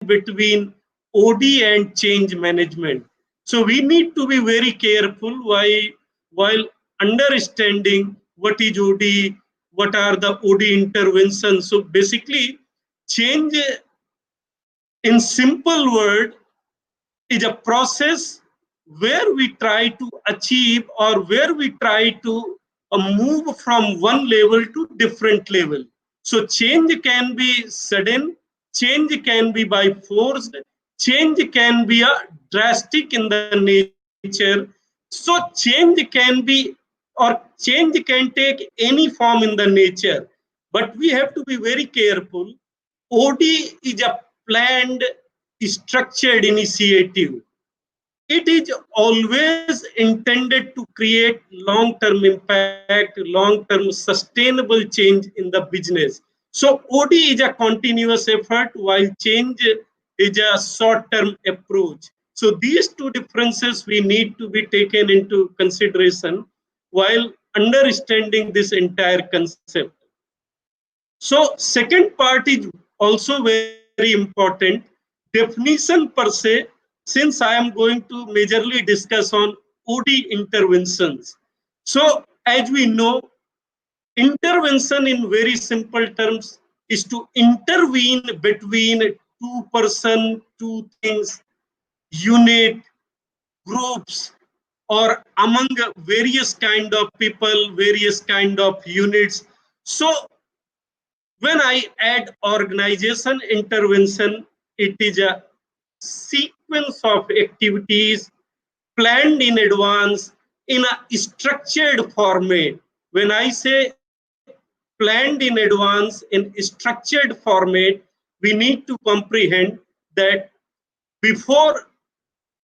between OD and change management. So we need to be very careful while understanding what is OD, what are the OD interventions. So basically, change in simple word is a process where we try to achieve or where we try to move from one level to different level. So change can be sudden, change can be by force, change can be a drastic in the nature. So change can be or change can take any form in the nature. But we have to be very careful. OD is a planned, structured initiative. It is always intended to create long-term impact, long-term sustainable change in the business. So OD is a continuous effort while change is a short-term approach. So these two differences we need to be taken into consideration while understanding this entire concept. So second part is also very important. Definition per se, since I am going to majorly discuss on OD interventions. So as we know, intervention in very simple terms is to intervene between two person, two things, unit, groups, or among various kind of people, various kind of units. So when I add organization intervention, it is a sequence of activities planned in advance in a structured format. When I say planned in advance in structured format, we need to comprehend that before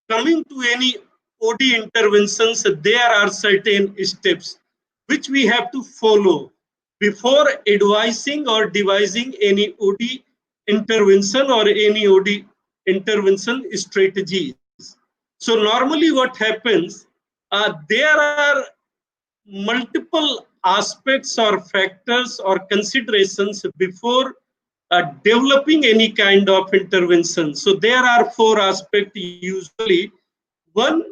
coming to any OD interventions, there are certain steps which we have to follow before advising or devising any OD intervention or any OD intervention strategies. So normally what happens, there are multiple aspects or factors or considerations before developing any kind of intervention. So there are four aspects usually. One,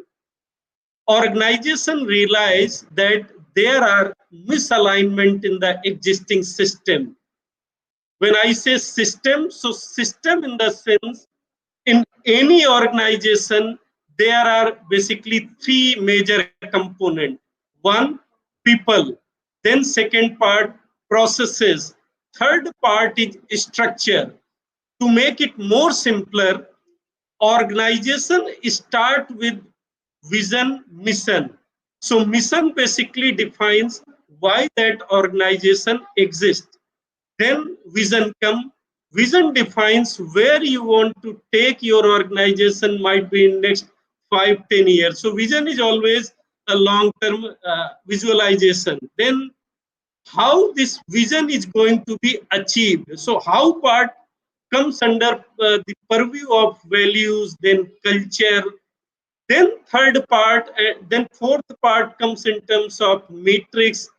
organization realize that there are misalignment in the existing system. When I say system, so system in the sense, in any organization, there are basically three major components. One, people. Then second part, processes. Third part is structure. To make it more simpler, organization start with vision, mission. So mission basically defines why that organization exists. Then vision come. Vision defines where you want to take your organization, might be in next 5-10 years. So vision is always a long-term visualization. Then how this vision is going to be achieved. So how part comes under the purview of values, then culture, then third part, then fourth part comes in terms of matrix,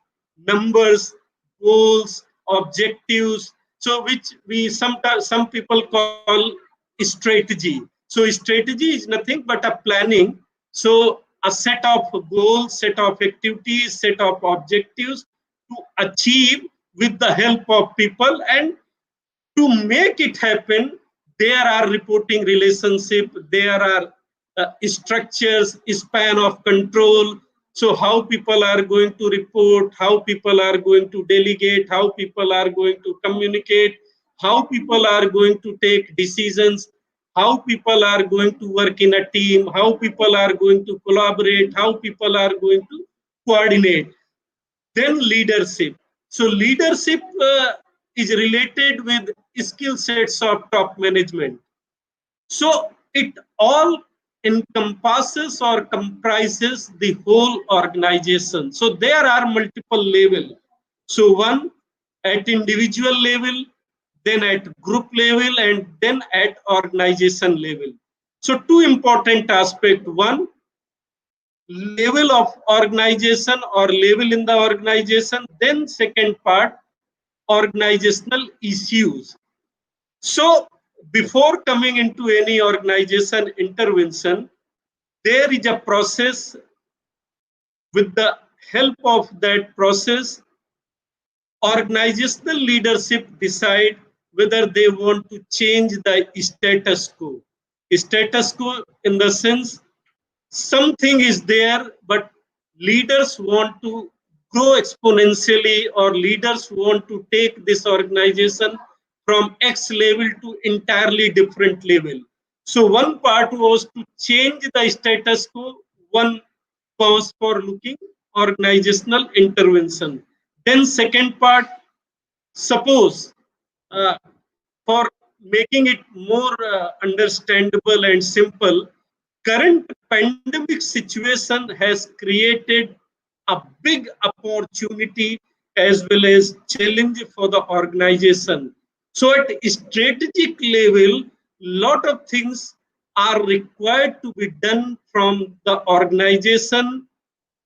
numbers, goals, objectives. So which we sometimes some people call strategy. So strategy is nothing but a planning. So a set of goals, set of activities, set of objectives to achieve with the help of people, and to make it happen, there are reporting relationship, there are structures, span of control. So how people are going to report, how people are going to delegate, how people are going to communicate, how people are going to take decisions, how people are going to work in a team, how people are going to collaborate, how people are going to coordinate. Then leadership. So leadership is related with skill sets of top management. So it all encompasses or comprises the whole organization. So there are multiple levels. So one at individual level, then at group level, and then at organization level. So two important aspects. One, level of organization or level in the organization. Then second part, organizational issues. So before coming into any organization intervention, there is a process. With the help of that process, organizational leadership decide whether they want to change the status quo. Status quo in the sense something is there, but leaders want to grow exponentially, or leaders want to take this organization from X level to entirely different level. So one part was to change the status quo, one was for looking organizational intervention. Then second part, suppose uh, for making it more understandable and simple, current pandemic situation has created a big opportunity as well as challenge for the organization. So at strategic level, lot of things are required to be done from the organization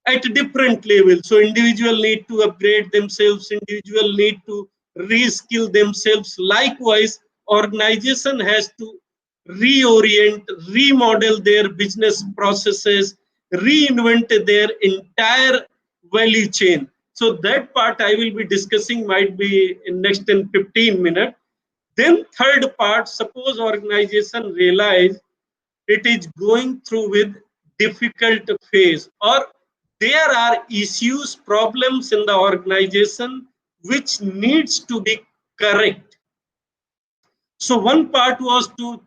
at different levels. So individual need to upgrade themselves, individual need to reskill themselves. Likewise, organization has to reorient, remodel their business processes, reinvent their entire value chain. So that part I will be discussing might be in next 10, 15 minutes. Then third part, suppose organization realize it is going through with difficult phase, or there are issues, problems in the organization which needs to be correct. So one part was to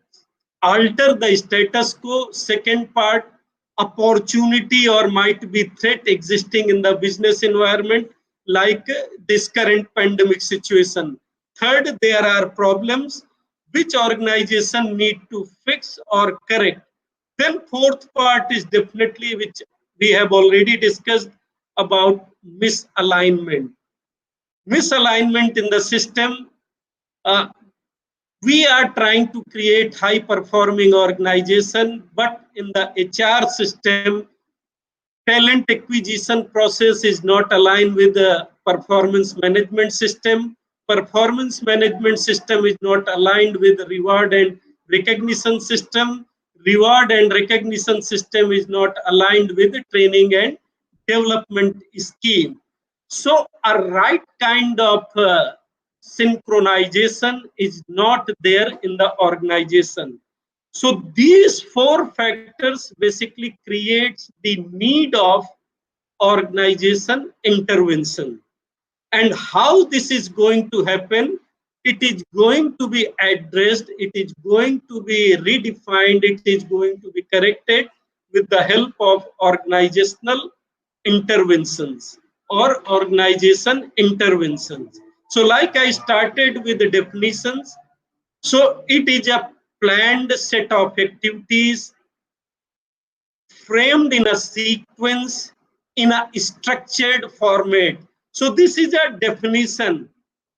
alter the status quo. Second part, opportunity or might be threat existing in the business environment, like this current pandemic situation. Third, there are problems which organization need to fix or correct. Then fourth part is definitely, which we have already discussed, about misalignment. Misalignment in the system. Uh, we are trying to create high performing organization, but in the HR system, talent acquisition process is not aligned with the performance management system. Performance management system is not aligned with the reward and recognition system. Reward and recognition system is not aligned with the training and development scheme. So a right kind of synchronization is not there in the organization. So these four factors basically creates the need of organization intervention. And how this is going to happen, it is going to be addressed, it is going to be redefined, it is going to be corrected with the help of organizational interventions or organization interventions. So like I started with the definitions, so it is a planned set of activities framed in a sequence in a structured format. So this is a definition,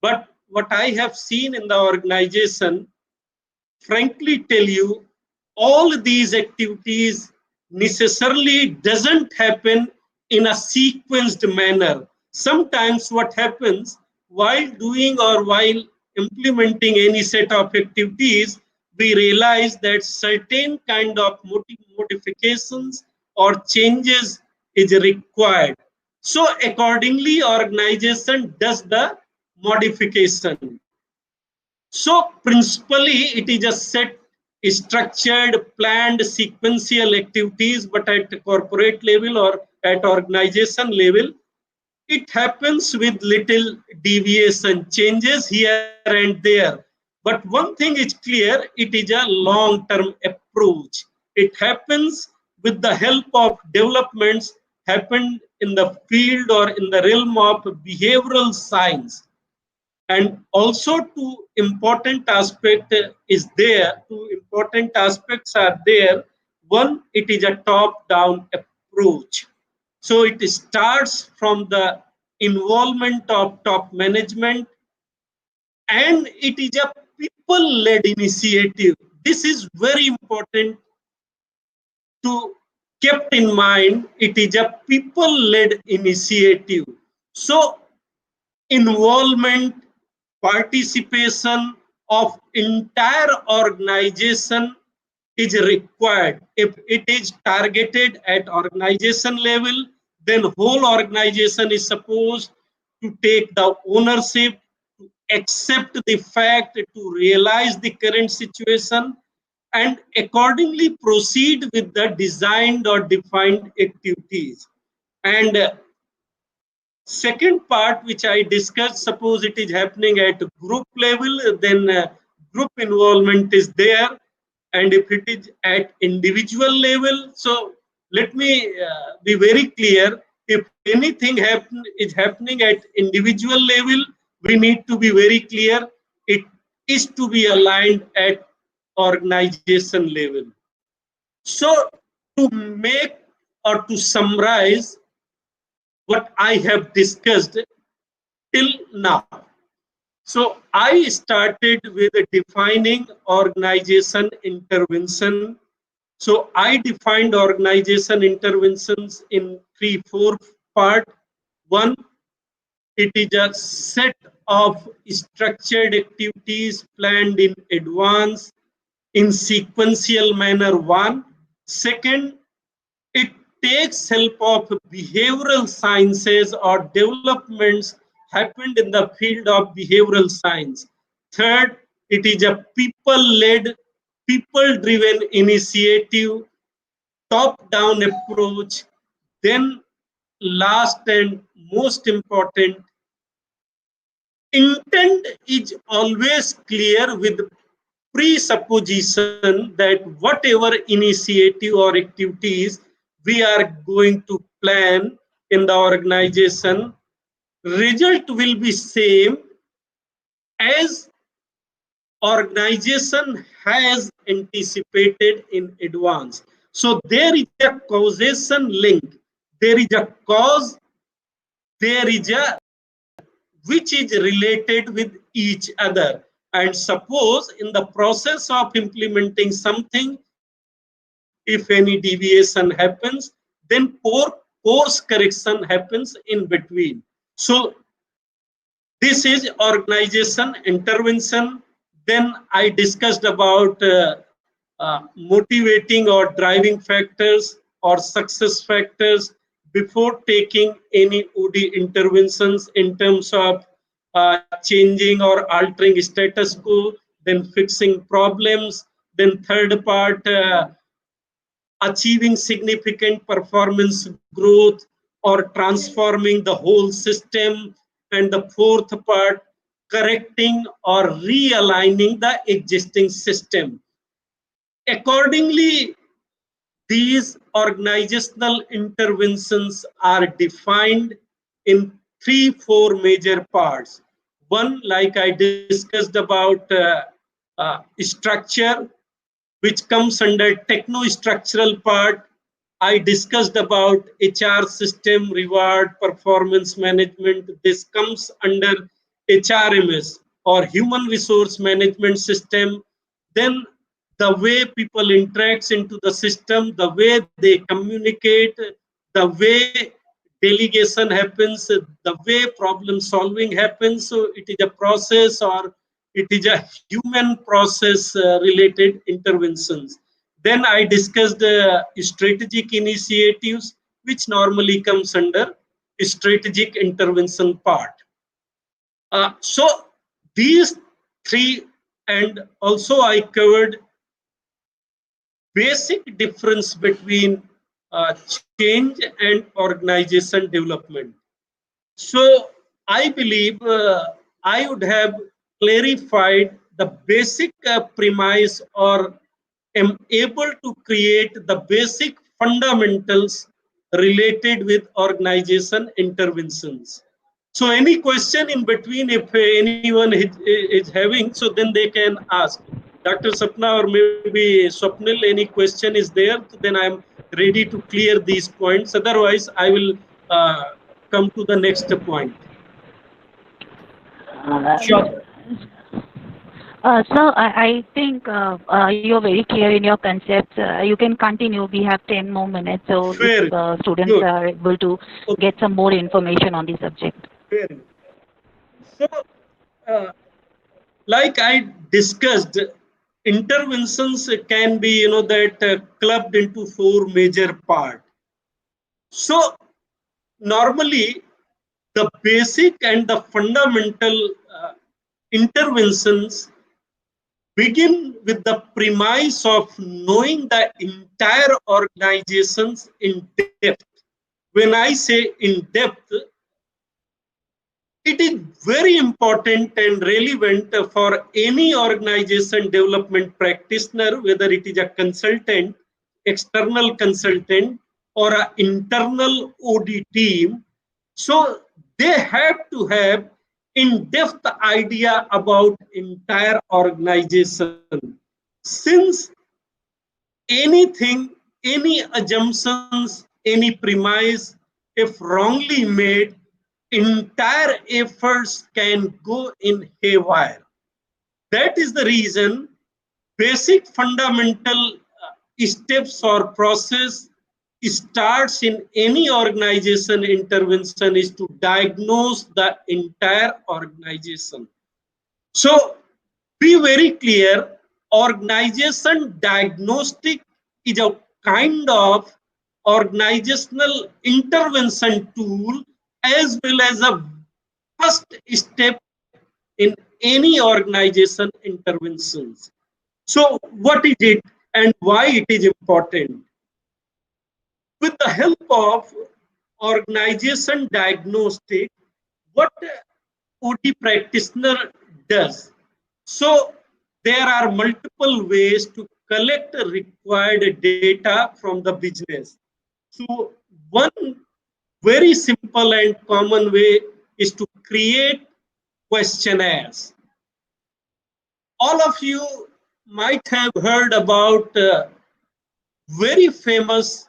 but what I have seen in the organization, frankly tell you, all these activities necessarily doesn't happen in a sequenced manner. Sometimes what happens while doing or while implementing any set of activities, we realize that certain kind of modifications or changes is required. So accordingly, organization does the modification. So principally, it is a set structured, planned, sequential activities, but at corporate level or at organization level, it happens with little deviation, changes here and there. But one thing is clear, it is a long-term approach. It happens with the help of developments happened in the field or in the realm of behavioral science. And also two important aspect is there, two important aspects are there. One, it is a top-down approach. So it starts from the involvement of top management, and it is a people-led initiative. This is very important to kept in mind. It is a people-led initiative. So involvement, participation, of entire organization is required. If it is targeted at organization level, then whole organization is supposed to take the ownership, to accept the fact, to realize the current situation, and accordingly proceed with the designed or defined activities. And second part which I discussed, suppose it is happening at group level, then group involvement is there. And if it is at individual level, so let me be very clear. If anything is happening at individual level, we need to be very clear. It is to be aligned at organization level. So to make or to summarize what I have discussed till now. So I started with defining organization intervention. So I defined organization interventions in 3-4 parts. One, it is a set of structured activities planned in advance in sequential manner. One. Second, it takes help of behavioral sciences or developments happened in the field of behavioral science. Third, it is a people-led, people-driven initiative, top-down approach. Then last and most important, intent is always clear with presupposition that whatever initiative or activities we are going to plan in the organization, result will be same as organization has anticipated in advance. So there is a causation link. There is a cause, there is a which is related with each other. And suppose in the process of implementing something, if any deviation happens, then course correction happens in between. So this is organization intervention. Then I discussed about motivating or driving factors or success factors before taking any OD interventions in terms of changing or altering status quo, then fixing problems. Then third part, achieving significant performance growth or transforming the whole system. And the fourth part, correcting or realigning the existing system. Accordingly, these organizational interventions are defined in 3-4 major parts. One, like I discussed about structure, which comes under techno-structural part. I discussed about HR system, reward, performance management. This comes under HRMS or human resource management system. Then the way people interacts into the system, the way they communicate, the way delegation happens, the way problem solving happens. So it is a process or it is a human process related interventions. Then I discussed strategic initiatives, which normally comes under strategic intervention part. So these three, and also I covered basic difference between change and organization development. So I believe I would have clarified the basic premise or am able to create the basic fundamentals related with organization interventions. So any question in between, if anyone is having, so then they can ask. Dr. Sapna or maybe Swapnil, any question is there, then I'm ready to clear these points. Otherwise, I will come to the next point. Sure. So I think you're very clear in your concepts. You can continue. We have 10 more minutes, so if students Good. are able to get some more information on the subject. Fair enough. So like I discussed, interventions can be, clubbed into four major parts. So normally, the basic and the fundamental interventions begin with the premise of knowing the entire organizations in depth. When I say in depth, it is very important and relevant for any organization development practitioner, whether it is a consultant, external consultant, or an internal OD team. So they have to have in-depth idea about entire organization. Since anything, any assumptions, any premise, if wrongly made, entire efforts can go in haywire. That is the reason basic fundamental steps or process starts in any organization intervention is to diagnose the entire organization. So be very clear, organization diagnostic is a kind of organizational intervention tool as well as a first step in any organization interventions. So what is it and why it is important? With the help of organization diagnostic, what OT practitioner does. So there are multiple ways to collect required data from the business. So one very simple and common way is to create questionnaires. All of you might have heard about very famous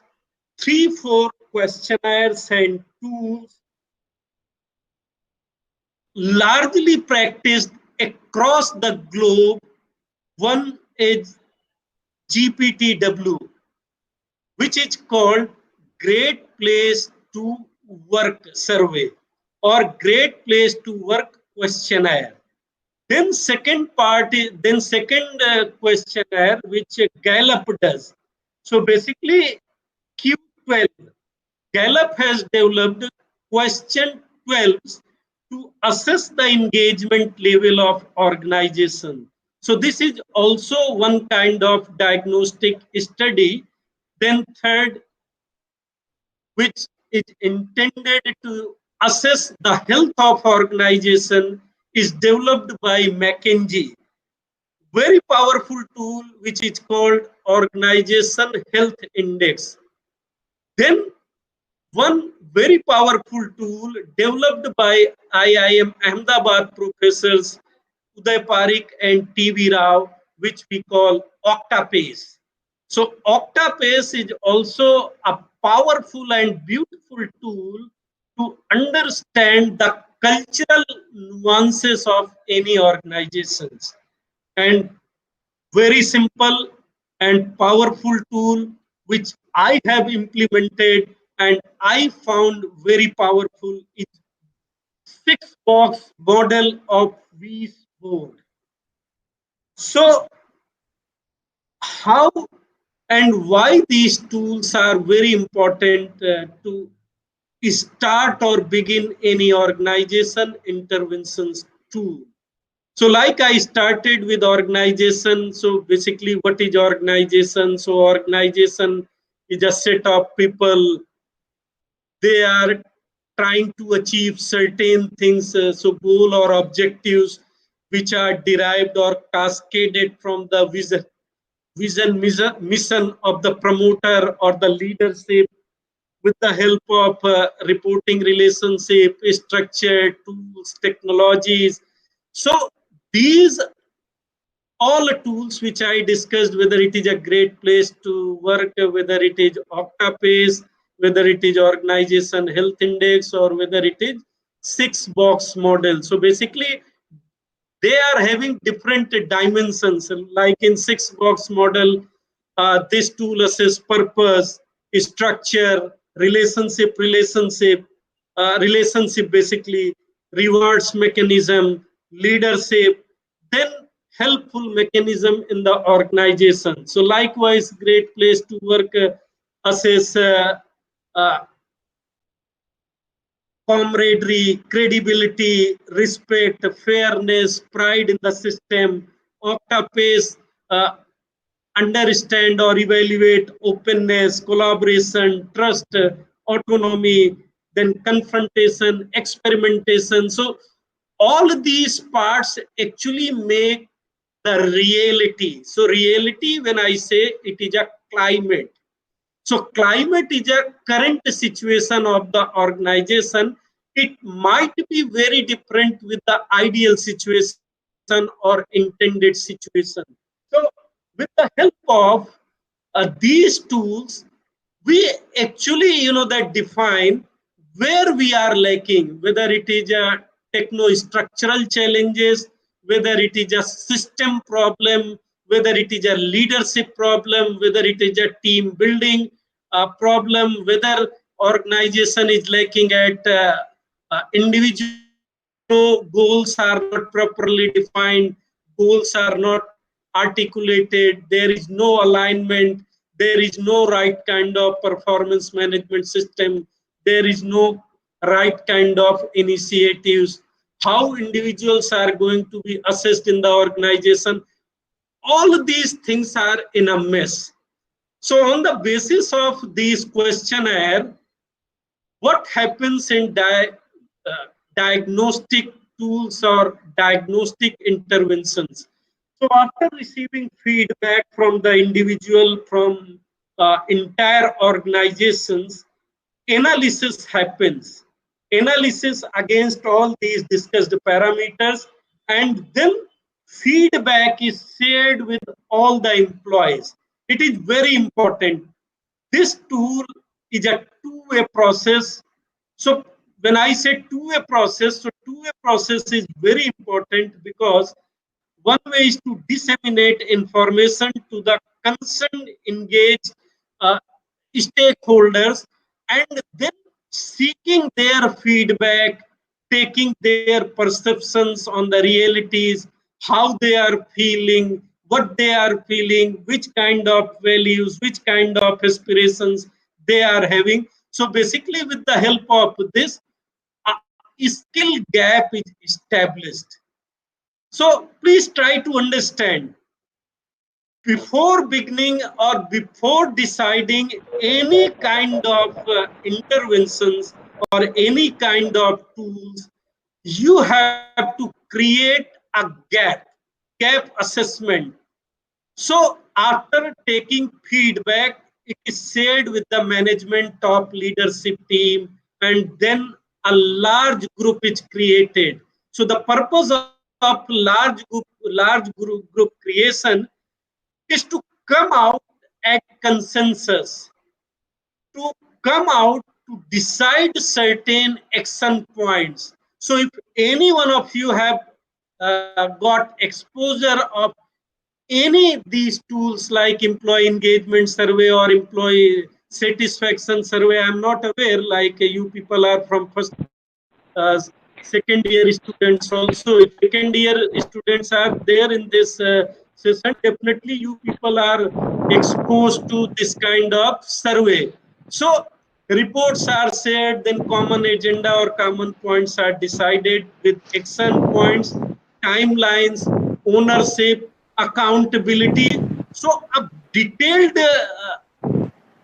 3-4 questionnaires and tools largely practiced across the globe. One is GPTW, which is called Great Place to Work Survey or Great Place to Work questionnaire. Then second questionnaire which Gallup does. So basically Q12, Gallup has developed question 12 to assess the engagement level of organization. So this is also one kind of diagnostic study. Then third, which is intended to assess the health of organization, is developed by McKinsey. Very powerful tool which is called Organization Health Index. Then one very powerful tool developed by IIM Ahmedabad professors Uday Parikh and TV Rao, which we call Octapace. So Octapace is also a powerful and beautiful tool to understand the cultural nuances of any organizations. And very simple and powerful tool which I have implemented and I found very powerful is 6-box model of Weiss board. So how and why these tools are very important to start or begin any organization interventions tool. So like I started with organization. So basically what is organization? So organization is a set of people. They are trying to achieve certain things. So goal or objectives which are derived or cascaded from the mission of the promoter or the leadership with the help of reporting relationship, structure, tools, technologies. So these all tools which I discussed, whether it is a great place to work, whether it is Octapace, whether it is Organization Health Index, or whether it is 6-box model. So basically, they are having different dimensions. Like in 6-box model, this tool assesses purpose, structure, relationship basically, rewards mechanism, leadership, then helpful mechanism in the organization. So likewise, great place to work assess uh, camaraderie, credibility, respect, fairness, pride in the system, octapace, uh, understand or evaluate openness, collaboration, trust, autonomy, then confrontation, experimentation. So all these parts actually make the reality. So reality, when I say it is a climate. So climate is a current situation of the organization. It might be very different with the ideal situation or intended situation. So with the help of these tools, we actually, that define where we are lacking, whether it is a techno-structural challenges, whether it is a system problem, whether it is a leadership problem, whether it is a team building problem, whether organization is lacking at individual goals are not properly defined, goals are not articulated, there is no alignment, there is no right kind of performance management system, there is no right kind of initiatives, how individuals are going to be assessed in the organization. All of these things are in a mess. So on the basis of these questionnaire, what happens in diagnostic tools or diagnostic interventions? So after receiving feedback from the individual, from entire organizations, analysis happens. Analysis against all these discussed parameters, and then feedback is shared with all the employees. It is very important. This tool is a two-way process. So when I say two-way process, so two-way process is very important because one way is to disseminate information to the concerned, engaged uh, stakeholders, and then seeking their feedback, taking their perceptions on the realities, how they are feeling, what they are feeling, which kind of values, which kind of aspirations they are having. So basically, with the help of this, a skill gap is established. So please try to understand, before beginning or before deciding any kind of interventions or any kind of tools, you have to create a gap assessment. So after taking feedback, it is shared with the management top leadership team, and then a large group is created. So the purpose of large group creation is to come out at consensus, to come out to decide certain action points. So if any one of you have got exposure of any of these tools like employee engagement survey or employee satisfaction survey, I'm not aware, like you people are from first uh, second year students also. If second year students are there in this session, definitely you people are exposed to this kind of survey. So reports are shared, then common agenda or common points are decided with action points, timelines, ownership, accountability. So a detailed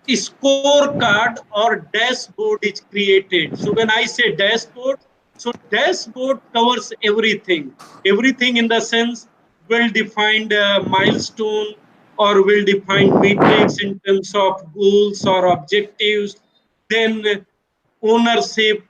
scorecard or dashboard is created. So when I say dashboard, so dashboard covers everything. Everything in the sense well-defined milestone or well-defined metrics in terms of goals or objectives, then ownership,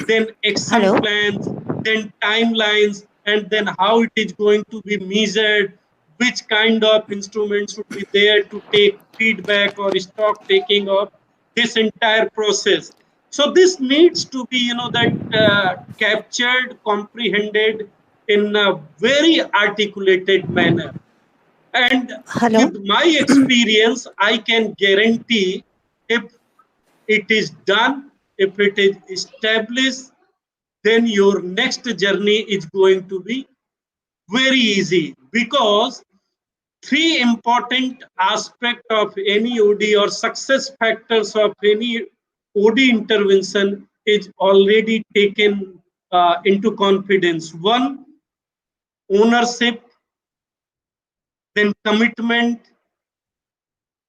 then action Hello. plans, then timelines, and then how it is going to be measured, which kind of instruments should be there to take feedback or stock taking of this entire process. So this needs to be, that captured, comprehended in a very articulated manner. And Hello. with my experience, I can guarantee, if it is done, if it is established, then your next journey is going to be Very easy, because three important aspects of any OD or success factors of any OD intervention is already taken into confidence. One, ownership, then commitment,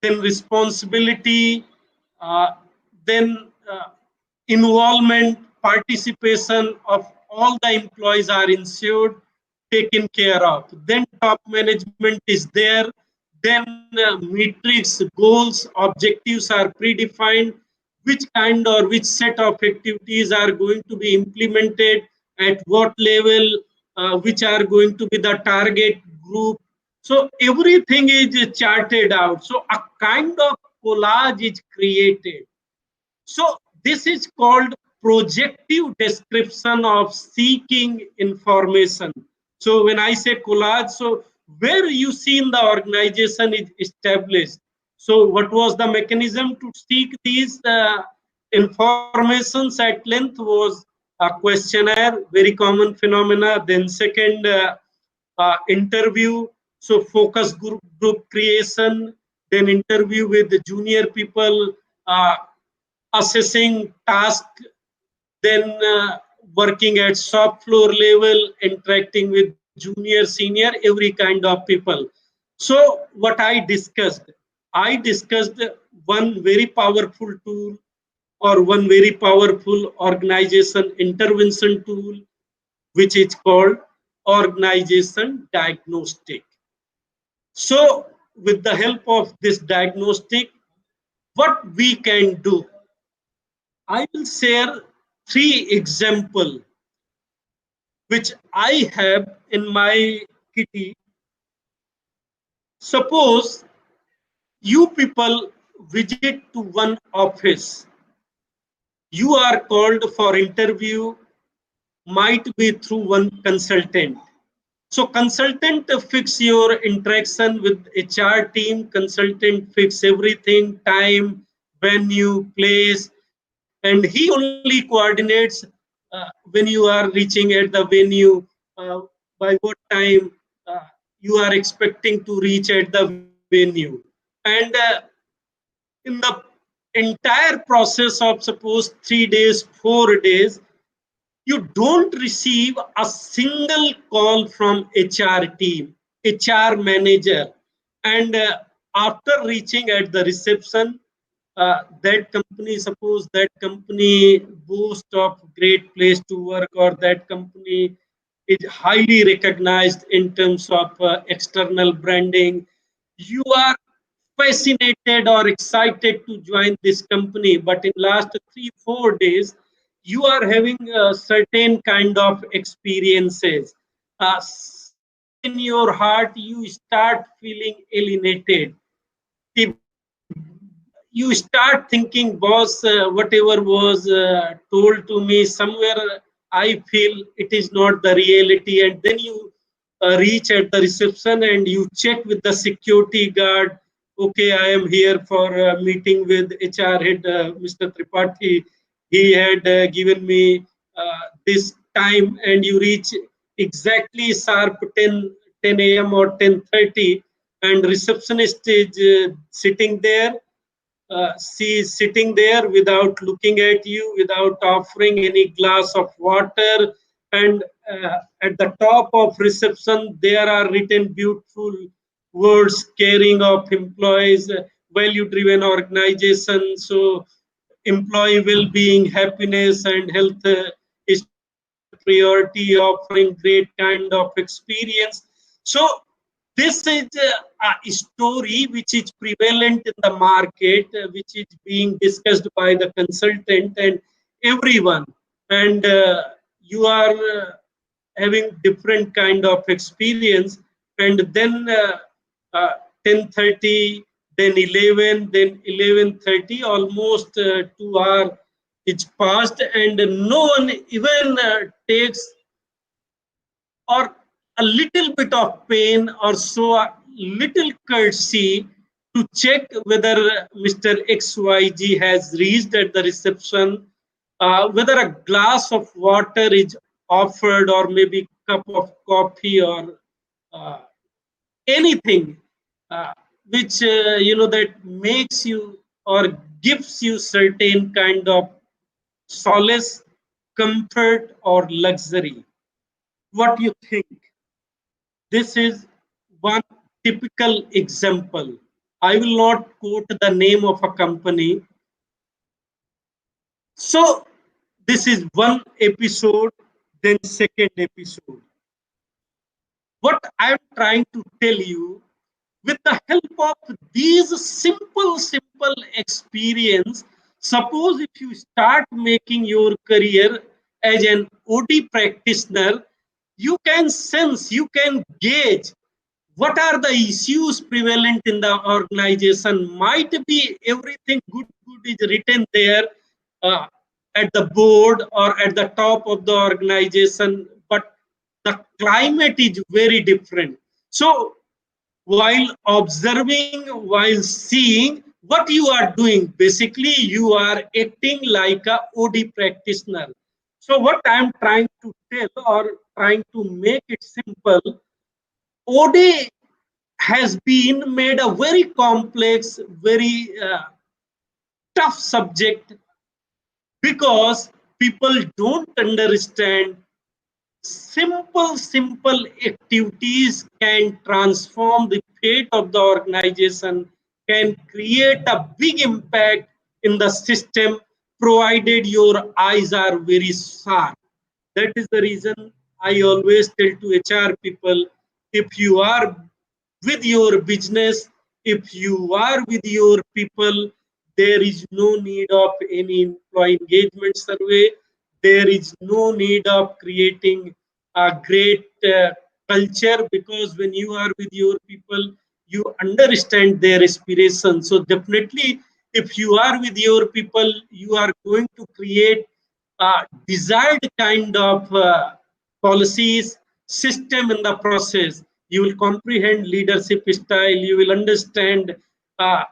then responsibility, uh, then involvement, participation of all the employees are ensured, taken care of. Then top management is there. Then metrics, goals, objectives are predefined. Which kind or which set of activities are going to be implemented at what level, which are going to be the target group. So everything is charted out. So a kind of collage is created. So this is called projective description of seeking information. So when I say collage, so where you see in the organization is established. So what was the mechanism to seek these informations at length was a questionnaire, very common phenomena. Then second, interview, so focus group creation, then interview with the junior people, uh, assessing task, then working at shop floor level, interacting with junior, senior, every kind of people. So what I discussed one very powerful tool or one very powerful organization intervention tool, which is called organization diagnostic. So with the help of this diagnostic, what we can do, I will share three examples which I have in my kitty. Suppose you people visit to one office. You are called for interview, might be through one consultant. So consultant fix your interaction with HR team, consultant fix everything, time, venue, place, and he only coordinates when you are reaching at the venue, uh, by what time you are expecting to reach at the venue. And in the entire process of suppose 3 days, 4 days, you don't receive a single call from HR team, HR manager. And after reaching at the reception, that company, suppose that company boast of great place to work, or that company is highly recognized in terms of external branding. You are fascinated or excited to join this company, but in last 3 4 days you are having a certain kind of experiences. Somewhere in your heart you start feeling alienated. You start thinking, boss, whatever was told to me, somewhere I feel it is not the reality. And then you reach at the reception and you check with the security guard. Okay, I am here for a meeting with HR head, Mr. Tripathi. He had given me this time, and you reach exactly sharp 10 a.m. or 10:30, and receptionist is sitting there. She is sitting there without looking at you, without offering any glass of water. And at the top of reception, there are written beautiful words: caring of employees, value-driven organization. So employee well-being, happiness, and health is priority, offering great kind of experience. So this is a story which is prevalent in the market, which is being discussed by the consultant and everyone. And you are having different kind of experience. And then 10:30, then 11, then 11:30, almost 2 hours it's passed, and no one even takes or a little bit of pain or so a little courtesy to check whether Mr. XYG has reached at the reception, whether a glass of water is offered, or maybe cup of coffee or anything which that makes you or gives you certain kind of solace, comfort, or luxury. What do you think? This is one typical example. I will not quote the name of a company. So this is one episode, then second episode. What I'm trying to tell you, with the help of these simple experience, suppose if you start making your career as an OT practitioner, you can sense, you can gauge what are the issues prevalent in the organization. Might be everything good is written there uh, at the board or at the top of the organization, but the climate is very different. So while observing, while seeing what you are doing, basically you are acting like a OD practitioner. So what I'm trying to tell or trying to make it simple, OD has been made a very complex, very tough subject because people don't understand simple activities can transform the fate of the organization, can create a big impact in the system, provided your eyes are very sharp. That is the reason I always tell to HR people, if you are with your business, if you are with your people, there is no need of any employee engagement survey. There is no need of creating a great culture, because when you are with your people, you understand their aspirations. So definitely, if you are with your people, you are going to create desired kind of policies, system in the process. You will comprehend leadership style. You will understand uh,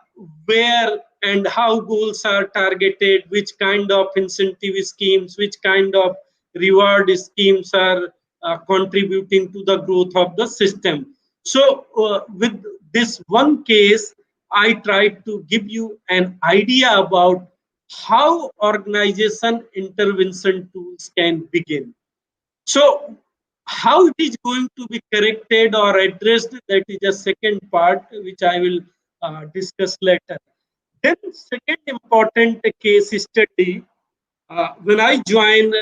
where and how goals are targeted, which kind of incentive schemes, which kind of reward schemes are contributing to the growth of the system. So with this one case, I tried to give you an idea about how organization intervention tools can begin. So how it is going to be corrected or addressed, that is a second part which I will discuss later. Then second important case study, when I joined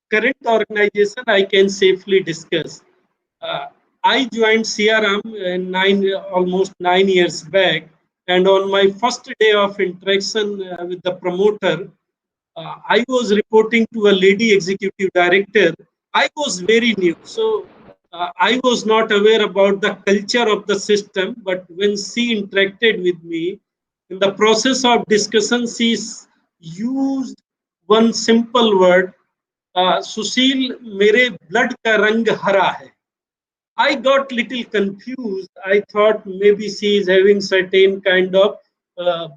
current organization, I can safely discuss. Uh, I joined CRM almost 9 years back, and on my first day of interaction with the promoter, I was reporting to a lady executive director. I was very new, so I was not aware about the culture of the system. But when she interacted with me, in the process of discussion, she used one simple word, सुशील मेरे blood का रंग हरा है. I got little confused. I thought maybe she is having certain kind of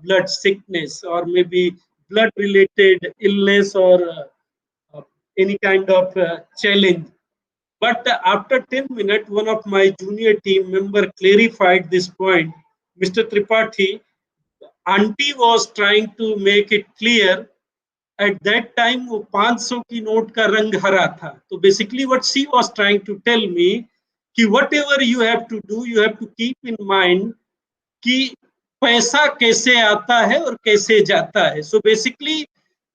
blood sickness, or maybe blood related illness, or any kind of challenge. But after 10 minutes, one of my junior team member clarified this point. Mr. Tripathi, auntie was trying to make it clear. At that time वो 500 की note का रंग हरा था. तो basically what she was trying to tell me कि whatever you have to do, you have to keep in mind कि पैसा कैसे आता है और कैसे जाता है. So basically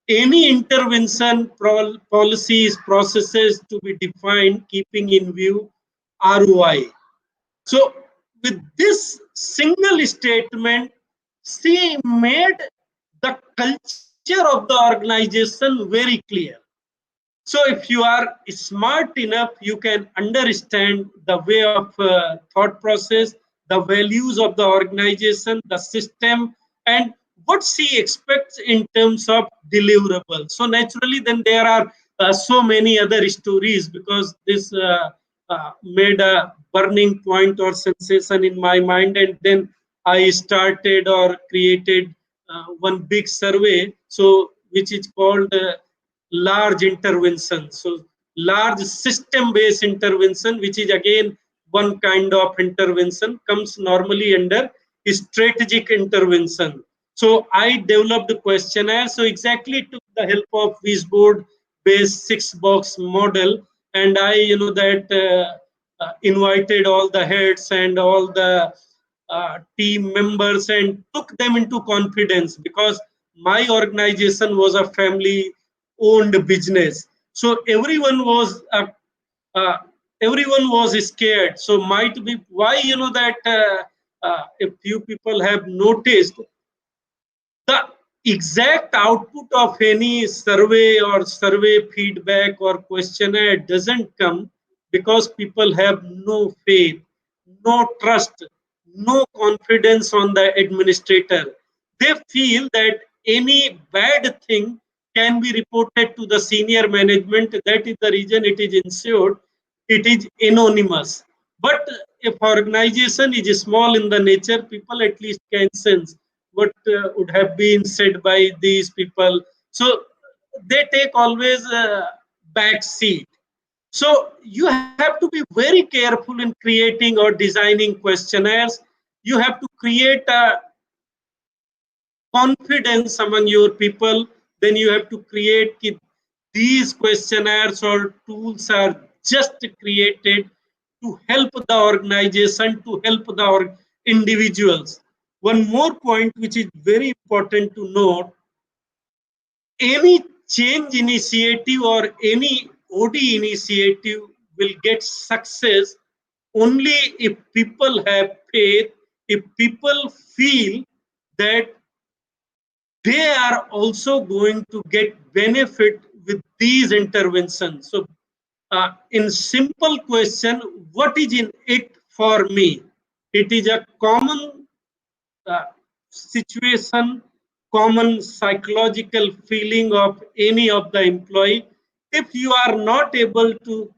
any intervention, policies, processes to be defined, keeping in view ROI. So with this single statement, she made the culture of the organization very clear. So if you are smart enough, you can understand the way of thought process, the values of the organization, the system, and what she expects in terms of deliverables. So naturally, then there are so many other stories, because this made a burning point or sensation in my mind, and then I started or created one big survey, so which is called large intervention. So large system-based intervention, which is again one kind of intervention, comes normally under strategic intervention. So I developed the questionnaire. So exactly took the help of Whizboard based 6-box model, and I, invited all the heads and all the team members and took them into confidence, because my organization was a family owned business. So uh, everyone was scared. So might be why, if few people have noticed, the exact output of any survey or survey feedback or questionnaire doesn't come, because people have no faith, no trust, no confidence on the administrator. They feel that any bad thing can be reported to the senior management. That is the reason it is ensured it is anonymous. But if organization is small in the nature, people at least can sense what would have been said by these people. So they take always a back seat. So you have to be very careful in creating or designing questionnaires. You have to create a confidence among your people. Then you have to create these questionnaires or tools are just created to help the organization, to help the individuals. One more point which is very important to note: any change initiative or any OD initiative will get success only if people have faith, if people feel that they are also going to get benefit with these interventions. So in simple question, what is in it for me? It is a common situation, common psychological feeling of any of the employee. If you are not able to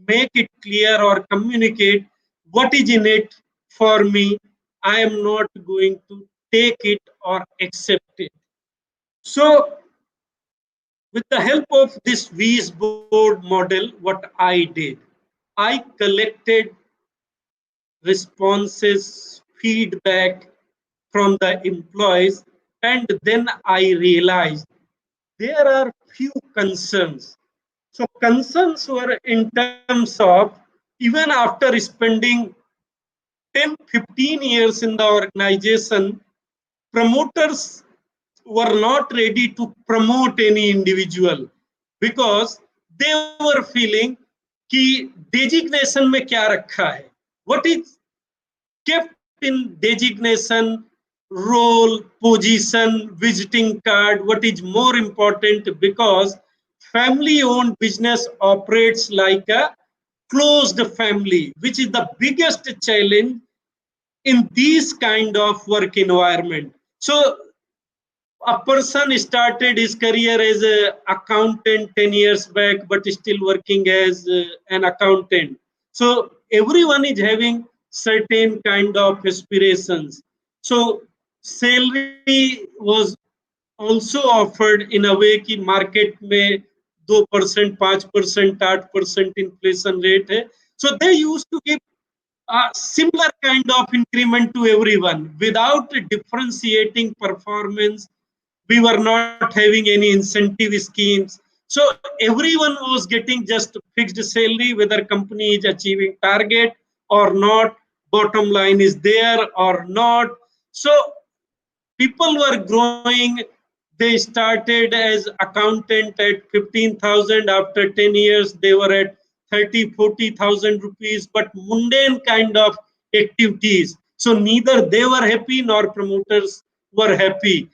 make it clear or communicate what is in it for me, I am not going to take it or accept it. So with the help of this Whizboard model, what I did, I collected responses, feedback from the employees, and then I realized there are few concerns. So concerns were in terms of, even after spending 10, 15 years in the organization, promoters were not ready to promote any individual, because they were feeling कि designation में क्या रखा है, what is kept in designation, role, position, visiting card, what is more important, because family owned business operates like a closed family, which is the biggest challenge in this kind of work environment. So a person started his career as an accountant 10 years back, but still working as an accountant. So everyone is having certain kind of aspirations. So salary was also offered in a way कि market में 2%, 5%, 8% inflation rate है. So they used to give a similar kind of increment to everyone without differentiating performance. We were not having any incentive schemes. So everyone was getting just fixed salary, whether company is achieving target or not, bottom line is there or not. So people were growing. They started as accountant at 15,000. After 10 years, they were at 30, 40,000 rupees, but mundane kind of activities. So neither they were happy nor promoters were happy.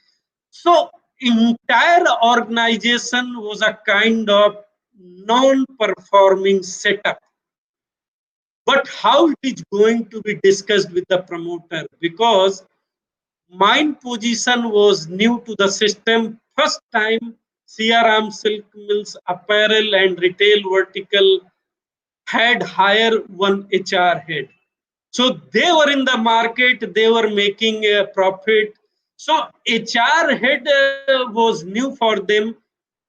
So entire organization was a kind of non-performing setup. But how it is going to be discussed with the promoter? Because my position was new to the system. First time CRM Silk Mills apparel and retail vertical had hired one HR head. So they were in the market, they were making a profit. So HR head was new for them.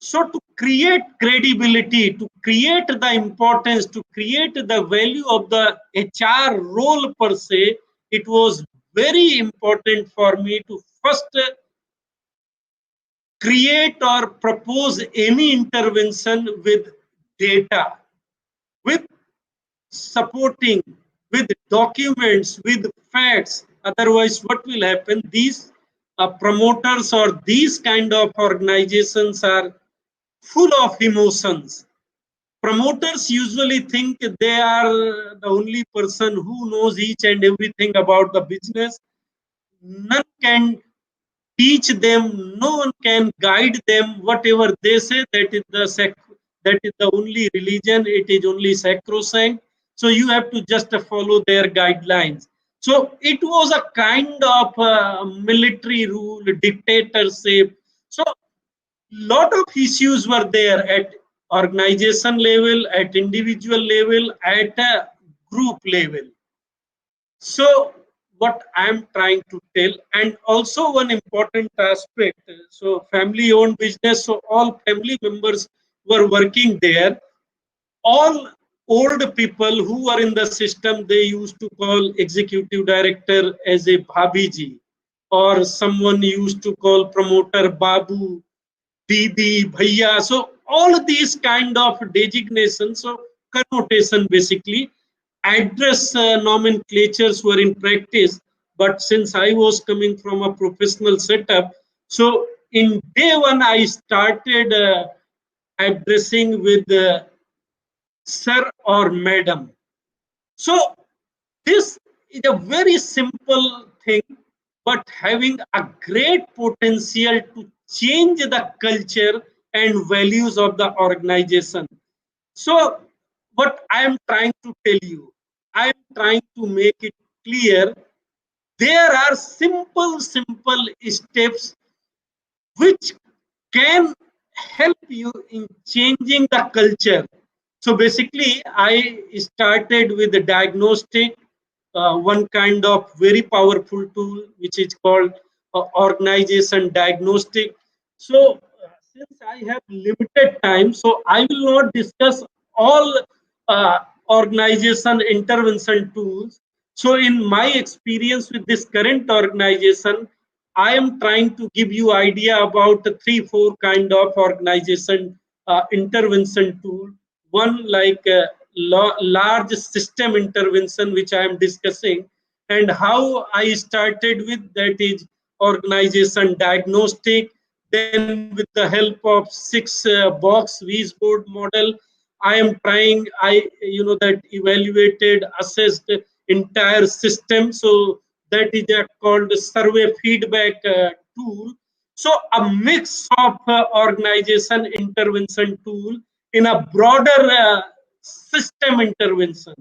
So to create credibility, to create the importance, to create the value of the HR role per se, it was very important for me to first create or propose any intervention with data, with supporting, with documents, with facts. Otherwise, what will happen? These promoters or these kind of organizations are full of emotions. Promoters usually think they are the only person who knows each and everything about the business. None can teach them, no one can guide them. Whatever they say, that is the only religion, it is only sacrosanct. So you have to just follow their guidelines. So it was a kind of military rule, dictatorship. So lot of issues were there at organization level, at individual level, at a group level. So what I'm trying to tell, and also one important aspect, so family owned business, so all family members were working there. All old people who were in the system, they used to call executive director as a bhabiji, or someone used to call promoter babu, Didi, Bhaiya. So all of these kind of designations, so connotation basically, address nomenclatures were in practice. But since I was coming from a professional setup, so in day one I started addressing with sir or madam. So this is a very simple thing, but having a great potential to change the culture and values of the organization. So, what I am trying to tell you, I am trying to make it clear there are simple steps which can help you in changing the culture. So basically, I started with the diagnostic, one kind of very powerful tool, which is called organization diagnostic. So since I have limited time, so I will not discuss all organization intervention tools. So in my experience with this current organization, I am trying to give you idea about the 3-4 kind of organization intervention tool. One like large system intervention, which I am discussing, and how I started with, that is organization diagnostic. Then with the help of 6 box Wiesboard model, I am trying, that evaluated, assessed entire system. So that is called survey feedback tool. So a mix of organization intervention tool in a broader system intervention.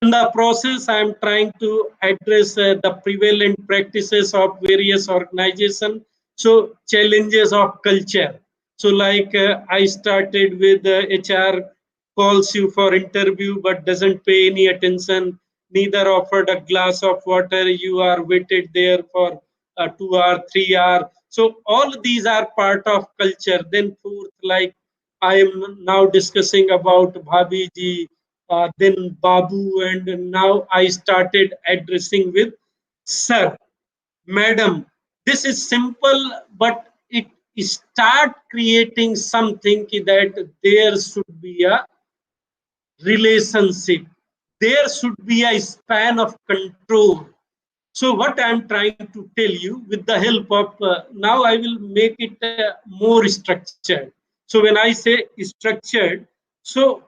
In the process, I am trying to address the prevalent practices of various organizations. So challenges of culture. So like I started with HR calls you for interview but doesn't pay any attention, neither offered a glass of water, you are waited there for 2 hours, 3 hours. So all these are part of culture. Then fourth, like I am now discussing about Bhabiji, then Babu, and now I started addressing with sir, madam. This is simple, but it start creating something that there should be a relationship. There should be a span of control. So what I'm trying to tell you, with the help of, now I will make it more structured. So when I say structured, so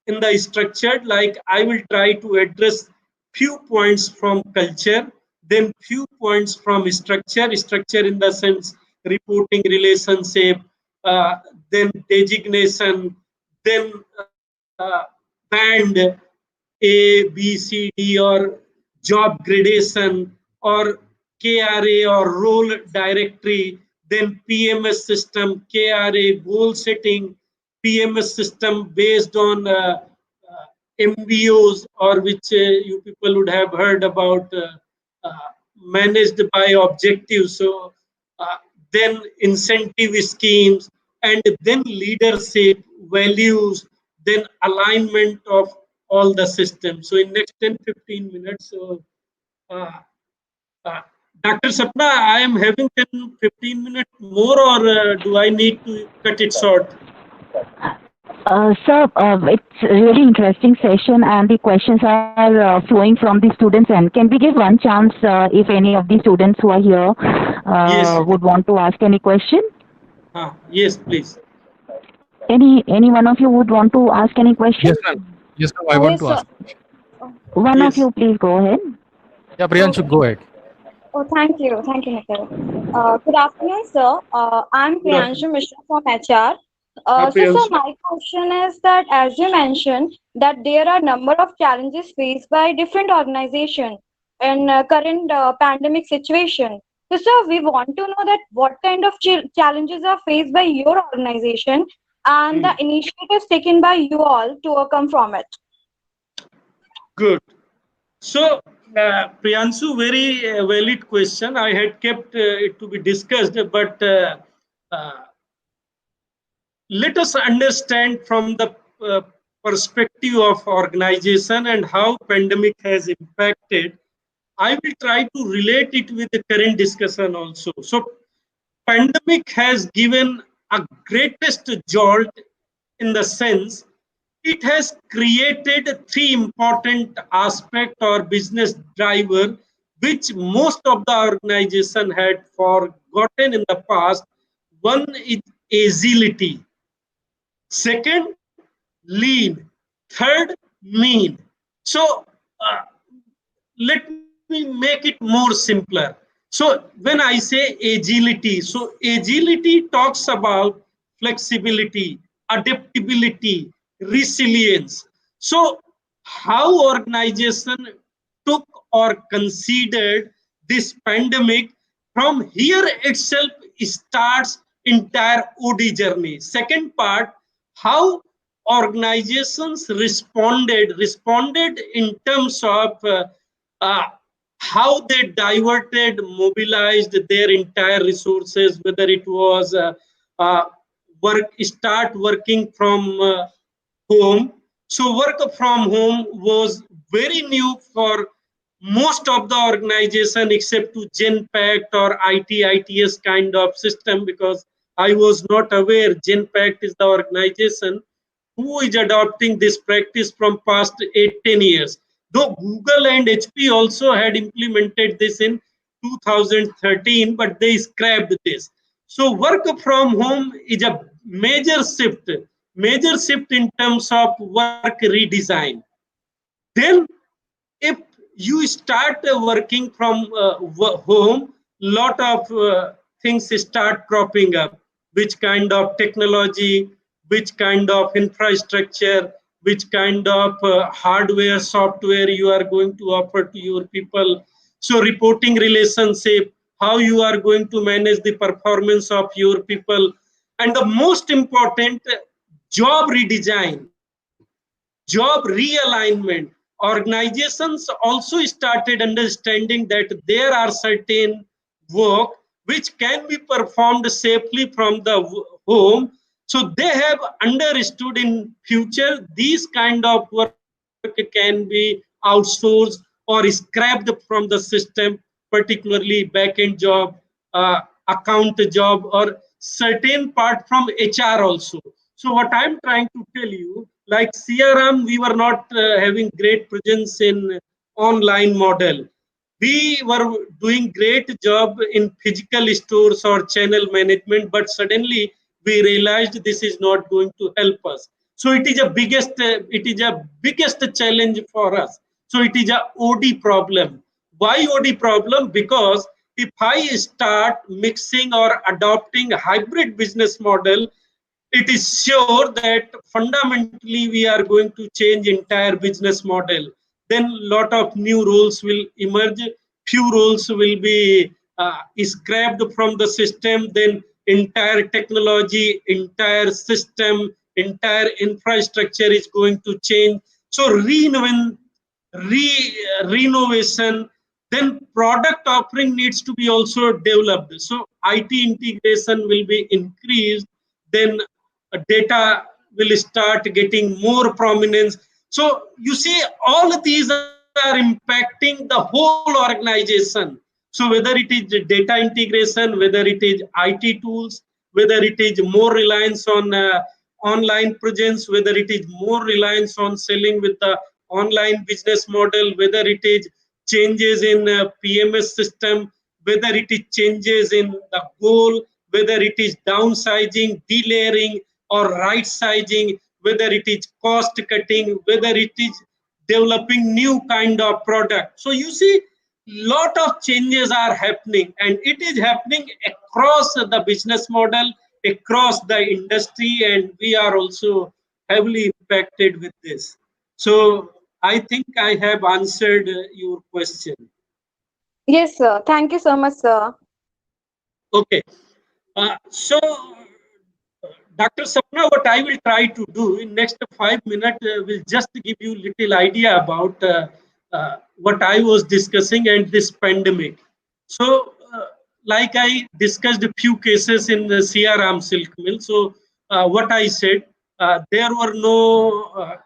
in the structured, like I will try to address few points from culture, then few points from structure in the sense reporting relationship, then designation, then band A, B, C, D, or job gradation, or KRA or role directory, then PMS system, KRA goal setting, PMS system based on MBOs, or which you people would have heard about, managed by objectives. So then incentive schemes, and then leadership, values, then alignment of all the systems. So in next 10-15 minutes, uh, uh, Dr. Sapna, I am having 10-15 minutes more, or do I need to cut it short? Sir, it's a really interesting session and the questions are flowing from the students end. Can we give one chance if any of the students who are here Yes. would want to ask any question? Yes, please. Any one of you would want to ask any question? Yes, ma'am. Yes, ma'am. I want to ask. One Yes. of you, please go ahead. Yeah, Priyanshu, go ahead. Oh, thank you. Thank you, Nikhil. Good afternoon, sir. I'm Good afternoon. Priyanshu Mishra from HR. Hi, So, sir, Priyanshu. my question is that as you mentioned that there are number of challenges faced by different organizations in current pandemic situation. So, sir, we want to know that what kind of challenges are faced by your organization and the initiatives taken by you all to overcome from it. Good. So, Priyanshu, very valid question. I had kept it to be discussed, but uh, let us understand from the perspective of organization and how pandemic has impacted. I will try to relate it with the current discussion also. So, pandemic has given a greatest jolt in the sense it has created three important aspects or business driver which most of the organization had forgotten in the past. One is agility, second lean, third mean. So let me make it more simpler. So when I say agility, so agility talks about flexibility, adaptability, resilience. So how organization took or considered this pandemic, from here itself starts entire OD journey. Second part, how organizations responded in terms of uh, how they diverted, mobilized their entire resources, whether it was uh, start working from home. So work from home was very new for most of the organization except to Genpact or ITS kind of system, because I was not aware Genpact is the organization who is adopting this practice from past 8-10 years. Though Google and HP also had implemented this in 2013, but they scrapped this. So work from home is a major shift in terms of work redesign. Then if you start working from home, lot of things start cropping up. Which kind of technology, which kind of infrastructure, which kind of hardware, software you are going to offer to your people. So reporting relationship, how you are going to manage the performance of your people. And the most important, job redesign, job realignment. Organizations also started understanding that there are certain work which can be performed safely from the home. So they have understood in future these kind of work can be outsourced or scrapped from the system, particularly back-end job, account job, or certain part from HR also. So what I'm trying to tell you, like CRM, we were not having great presence in online model. We were doing great job in physical stores or channel management, but suddenly we realized this is not going to help us. So it is a biggest challenge for us. So it is a OD problem. Why OD problem? Because if I start mixing or adopting a hybrid business model, it is sure that fundamentally we are going to change entire business model. Then lot of new roles will emerge, few roles will be scrapped from the system. Then entire technology, entire system, entire infrastructure is going to change. So renovation, then product offering needs to be also developed. So IT integration will be increased. then data will start getting more prominence. So you see, all of these are impacting the whole organization. So whether it is data integration, whether it is IT tools, whether it is more reliance on online presence, whether it is more reliance on selling with the online business model, whether it is changes in PMS system, whether it is changes in the goal, whether it is downsizing, delayering, or right sizing, whether it is cost cutting, whether it is developing new kind of product. So you see, lot of changes are happening, and it is happening across the business model, across the industry, and we are also heavily impacted with this. So I think I have answered your question. Yes, sir. Thank you so much, sir. Okay. So, Dr. Sapna, what I will try to do in next 5 minutes will just give you little idea about what I was discussing and this pandemic. So, like I discussed a few cases in the CRM Silk Mill. So, what I said, there were no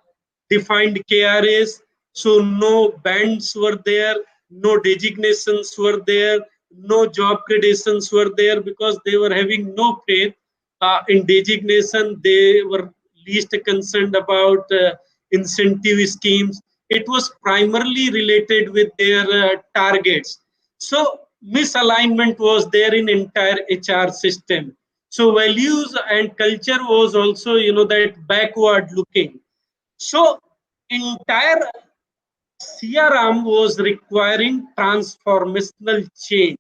defined KRAs, so no bands were there, no designations were there, no job gradations were there, because they were having no faith in designation. They were least concerned about incentive schemes. It was primarily related with their targets. So misalignment was there in entire HR system. So values and culture was also, that backward looking. So entire CRM was requiring transformational change.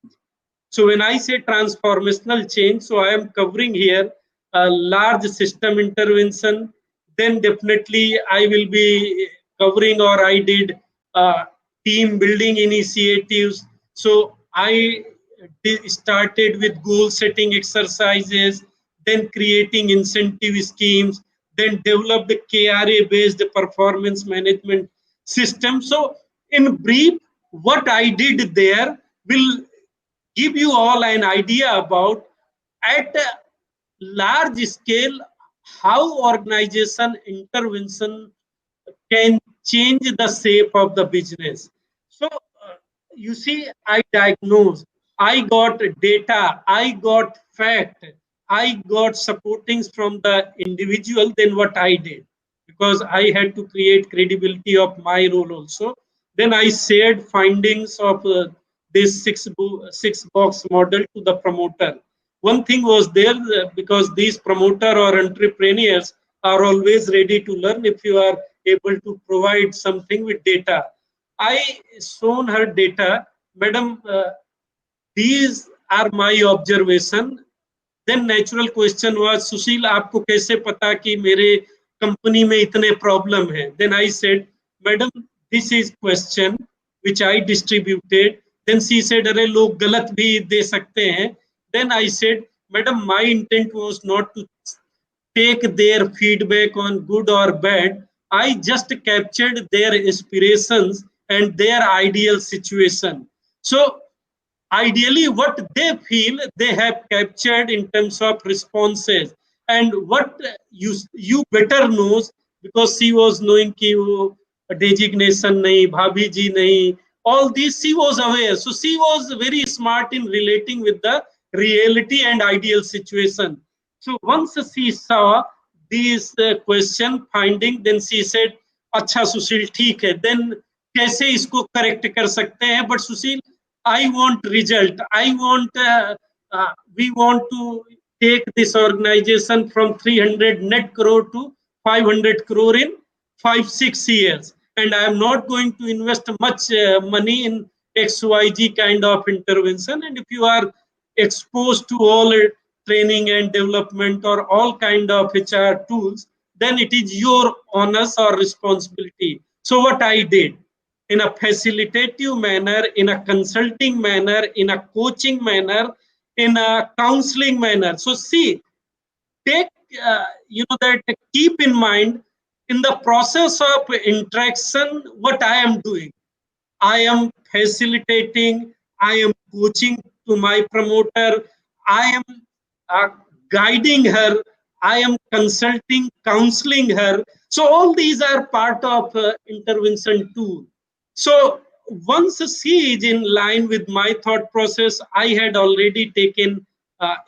So when I say transformational change, so I am covering here a large system intervention. Then definitely I will be covering, or I did team building initiatives. So I started with goal setting exercises, then creating incentive schemes, then developed KRA based performance management system. So in brief, what I did there will give you all an idea about at a large scale how organization intervention can change the shape of the business. So you see, I diagnosed, I got data, I got fact, I got supportings from the individual. Then what I did, because I had to create credibility of my role also, then I shared findings of this six box model to the promoter. One thing was there, because these promoter or entrepreneurs are always ready to learn if you are able to provide something with data. I shown her data, madam, these are my observation. Then natural question was, सुशील आपको कैसे पता कि मेरे company में इतने problem है? Then I said, madam, this is question which I distributed. Then she said, अरे लोग गलत भी दे सकते हैं. Then I said, madam, my intent was not to take their feedback on good or bad. I just captured their aspirations and their ideal situation. So ideally what they feel they have captured in terms of responses, and what you better knows, because she was knowing ki wo designation nahi, bhabhi ji nahi, all these she was aware. So she was very smart in relating with the reality and ideal situation. So once she saw these question finding, then she said, अच्छा सुशील ठीक है, then कैसे इसको correct कर सकते हैं? But Sushil, I want result. We want to take this organization from 300 net crore to 500 crore in 5-6 years. And I am not going to invest much money in XYZ kind of intervention. And if you are exposed to all training and development or all kind of HR tools, then it is your onus or responsibility. So what I did, in a facilitative manner, in a consulting manner, in a coaching manner, in a counseling manner. So see, take, that keep in mind in the process of interaction, what I am doing. I am facilitating, I am coaching to my promoter, I am guiding her, I am consulting, counseling her. So all these are part of intervention tool. So once she is in line with my thought process, I had already taken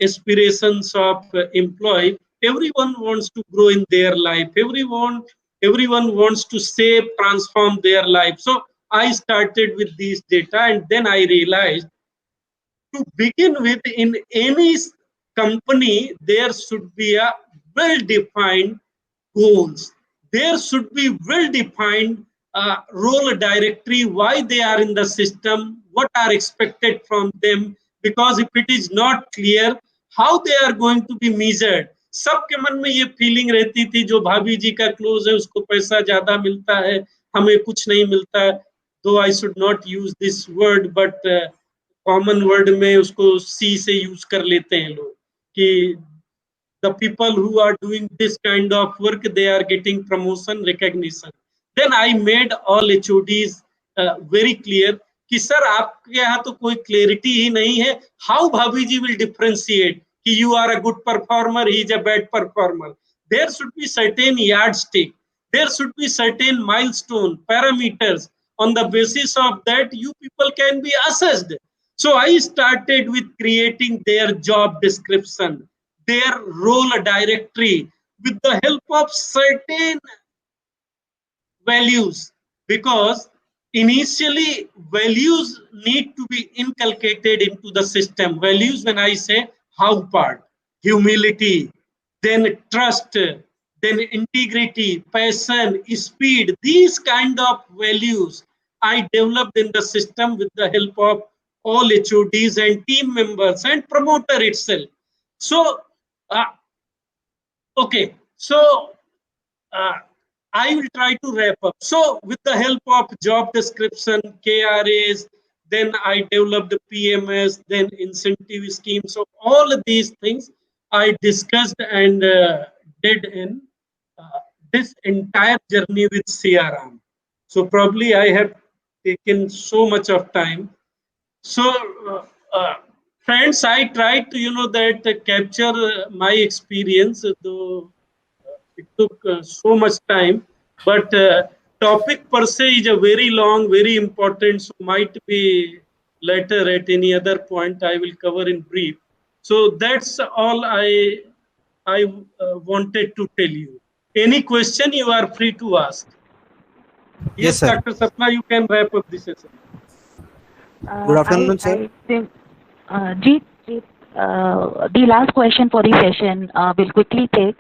aspirations of employee. Everyone wants to grow in their life. Everyone wants to save, transform their life. So I started with these data, and then I realized, to begin with, in any company, there should be a well-defined goals. There should be well-defined role directory, why they are in the system, what are expected from them. Because if it is not clear, how they are going to be measured. सबके मन में ये feeling रहती थी, जो भाभी जी का close है उसको पैसा ज्यादा मिलता है, हमें कुछ नहीं मिलता है. Though I should not use this word, but common word में उसको सी से यूज कर लेते हैं लोग, कि the people who are doing this kind of work, they are getting promotion, recognition. Then I made all HODs very clear कि sir आपके यहाँ तो कोई क्लैरिटी ही नहीं है. How भाभी जी will differentiate कि you are a good performer, he is a bad performer. There should be certain yardstick. There should be certain milestone parameters. On the basis of that, you people can be assessed. So I started with creating their job description, their role directory, with the help of certain values, because initially values need to be inculcated into the system. Values, when I say how part, humility, then trust, then integrity, passion, speed, these kind of values I developed in the system with the help of all HODs and team members and promoter itself. So, okay, so I will try to wrap up. So with the help of job description, KRAs, then I developed the PMS, then incentive schemes. So all of these things I discussed and did in this entire journey with CRM. So probably I have taken so much of time. So friends, I tried to, that capture my experience, though it took so much time, but topic per se is a very long, very important, so might be later at any other point I will cover in brief. So that's all I wanted to tell you. Any question, you are free to ask. Yes, sir. Dr. Sapna, you can wrap up this session. Good afternoon, sir. Jeet, the last question for the session we'll quickly take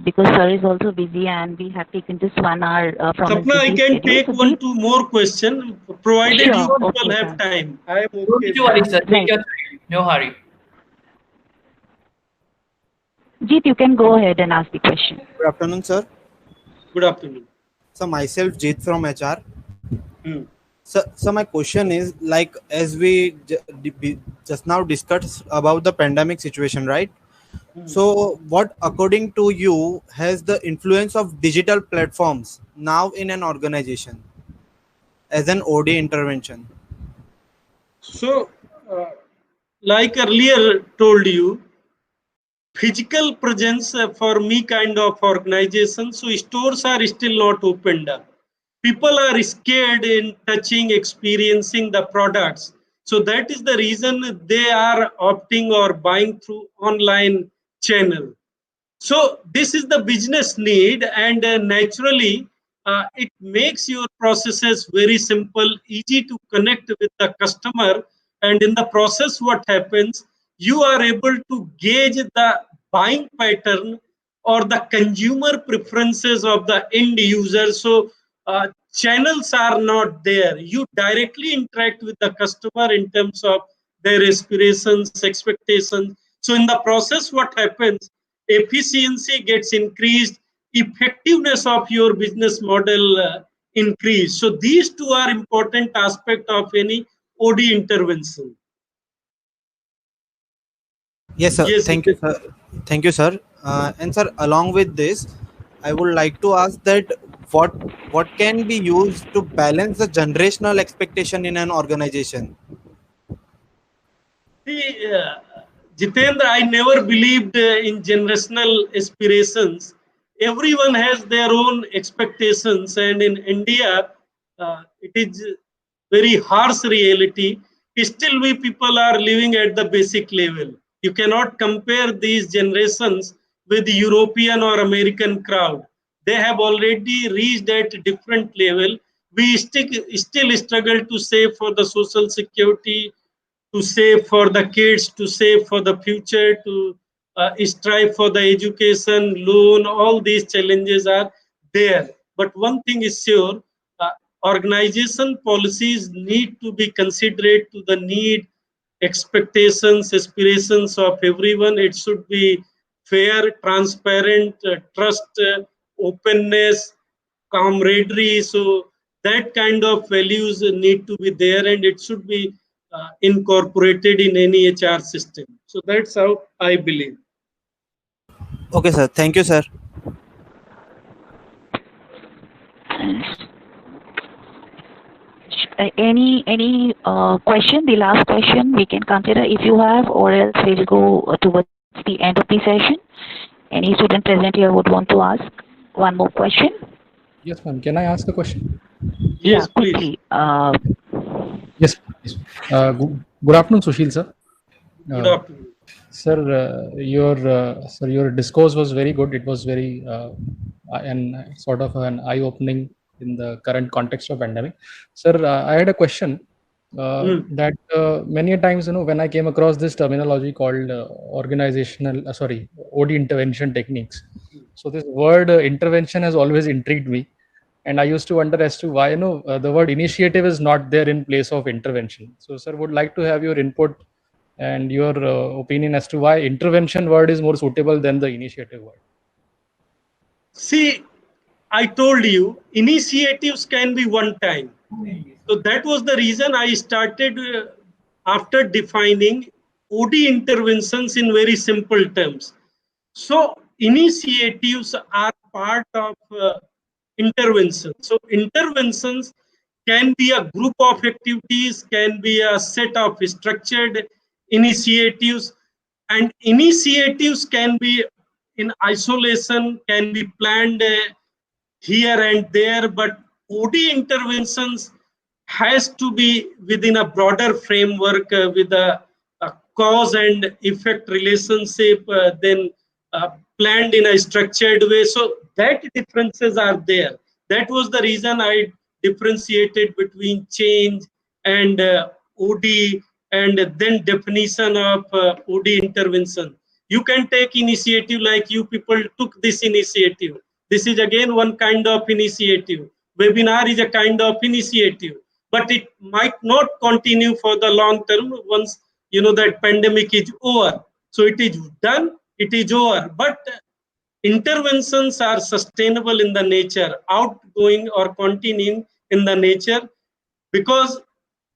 because sir is also busy and we have taken just 1 hour from Sapna, I can take so 1-2 more questions, provided sure, you people have time. I am okay. Don't you worry, sir. Take your time. No hurry. Jeet, you can go ahead and ask the question. Good afternoon, sir. Good afternoon. So myself, Jeet from HR. So my question is, like, as we just now discussed about the pandemic situation, right? So what, according to you, has the influence of digital platforms now in an organization as an OD intervention? So, like earlier told you, physical presence for me kind of organization, so stores are still not opened up. People are scared in touching, experiencing the products. So that is the reason they are opting or buying through online channel. So this is the business need, and naturally it makes your processes very simple, easy to connect with the customer. And in the process, what happens, you are able to gauge the buying pattern or the consumer preferences of the end user. So channels are not there. You directly interact with the customer in terms of their aspirations, expectations. So in the process, what happens, efficiency gets increased, effectiveness of your business model increase. So these two are important aspects of any OD intervention. Yes, sir. Yes, thank you, sir. Thank you, sir. And sir, along with this, I would like to ask that what can be used to balance the generational expectation in an organization? The Jitendra, I never believed in generational aspirations. Everyone has their own expectations, and in India, it is very harsh reality. Still, we people are living at the basic level. You cannot compare these generations with the European or American crowd. They have already reached at a different level. We still struggle to save for the social security, to save for the kids, to save for the future, to strive for the education, loan. All these challenges are there. But one thing is sure, organization policies need to be considerate to the need, expectations, aspirations of everyone. It should be fair, transparent, trust, openness, camaraderie. So that kind of values need to be there, and it should be incorporated in any HR system. So that's how I believe. Okay, sir. Thank you, sir. Any question? The last question we can consider if you have, or else we'll go towards the end of the session. Any student present here would want to ask one more question? Yes, ma'am. Can I ask a question? Yes, yeah, quickly. Yes, please. Good afternoon, Sushil, sir. Good afternoon. Sir, your discourse was very good. It was very and sort of an eye-opening in the current context of pandemic. Sir, I had a question that many times, when I came across this terminology called OD intervention techniques. So this word intervention has always intrigued me, and I used to wonder as to why the word initiative is not there in place of intervention. So, sir, would like to have your input and your opinion as to why intervention word is more suitable than the initiative word. See, I told you, initiatives can be one time. So that was the reason I started after defining OD interventions in very simple terms. So initiatives are part of intervention. So interventions can be a group of activities, can be a set of structured initiatives, and initiatives can be in isolation, can be planned here and there, but OD interventions has to be within a broader framework with a cause and effect relationship, then planned in a structured way. So that differences are there. That was the reason I differentiated between change and OD, and then definition of OD intervention. You can take initiative like you people took this initiative. This is again one kind of initiative. Webinar is a kind of initiative, but it might not continue for the long term once that pandemic is over. So it is done, it is over. But interventions are sustainable in the nature, outgoing or continuing in the nature, because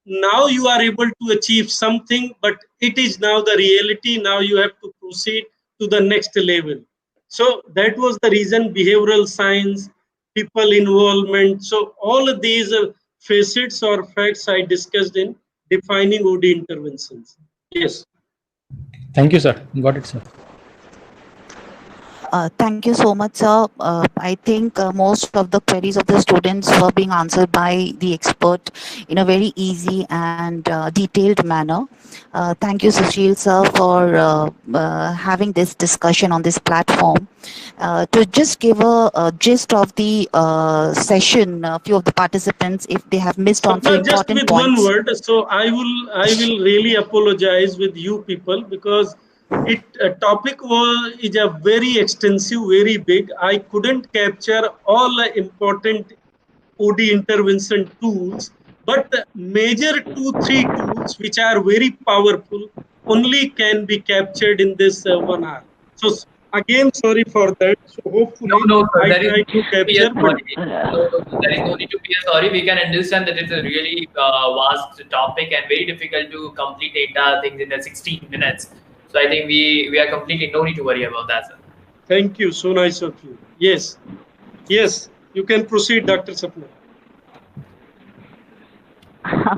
now you are able to achieve something, but it is now the reality. Now you have to proceed to the next level. So that was the reason behavioral science, people involvement. So all of these facets or facts I discussed in defining OD interventions. Yes. Thank you, sir. Got it, sir. Thank you so much, sir. I think most of the queries of the students were being answered by the expert in a very easy and detailed manner. Thank you, Sushil, sir, for having this discussion on this platform. To just give a gist of the session, a few of the participants, if they have missed on few important with points. One word, so I will really apologize with you people, because topic is a very extensive, very big. I couldn't capture all important OD intervention tools, but the major 2-3 tools which are very powerful only can be captured in this 1 hour. So again, sorry for that. So hopefully I try to capture. There is no need to be sorry. We can understand that it's a really vast topic and very difficult to complete data things in the 16 minutes. So I think we are completely no need to worry about that, sir. Thank you. So nice of you. Yes. Yes. You can proceed, Dr. Sapna.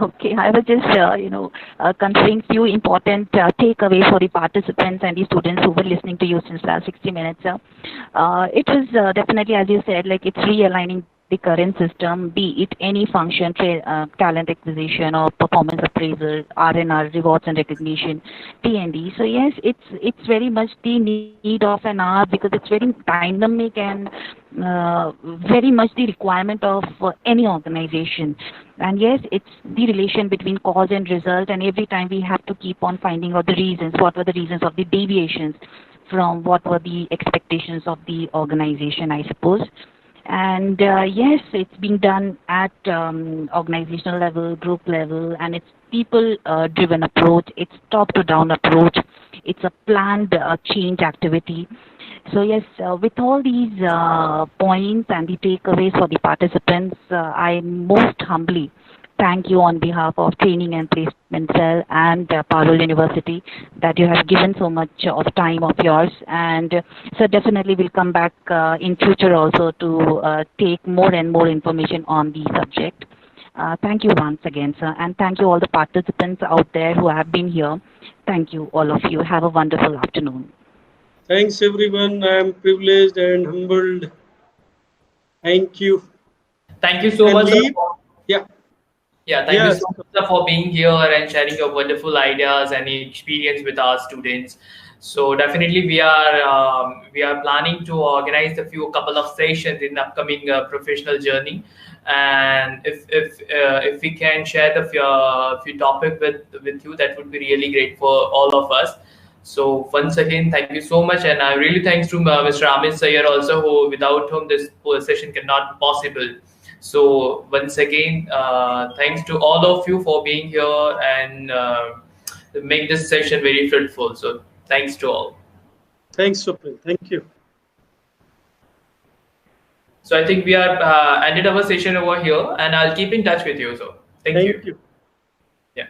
Okay, I was just, considering few important takeaways for the participants and the students who were listening to you since last 60 minutes. It was definitely, as you said, like it's realigning the current system, be it any function, talent acquisition or performance appraisal, R&R, rewards and recognition, T&D. So yes, it's very much the need of an hour because it's very dynamic and very much the requirement of any organization. And yes, it's the relation between cause and result, and every time we have to keep on finding out the reasons, what were the reasons of the deviations from what were the expectations of the organization, I suppose. And yes, it's being done at organizational level, group level, and it's people-driven approach. It's top-to-down approach. It's a planned change activity. So yes, with all these points and the takeaways for the participants, I most humbly thank you on behalf of Training and Placement Cell and Parul University that you have given so much of time of yours. And so definitely we'll come back in future also to take more and more information on the subject. Thank you once again, sir. And thank you all the participants out there who have been here. Thank you, all of you. Have a wonderful afternoon. Thanks, everyone. I am privileged and humbled. Thank you. Thank you so much. Yeah. Yeah, thank you so much for being here and sharing your wonderful ideas and experience with our students. So definitely we are planning to organize a couple of sessions in the upcoming professional journey, and if we can share the few topic with you, that would be really great for all of us. So once again, thank you so much, and I really thanks to Mr. Amit Sayer also, who without whom this session cannot be possible. So once again, thanks to all of you for being here and make this session very fruitful. So thanks to all. Thanks, Swapnil. Thank you. So I think we are ended our session over here, and I'll keep in touch with you. So thank you. You. Yeah.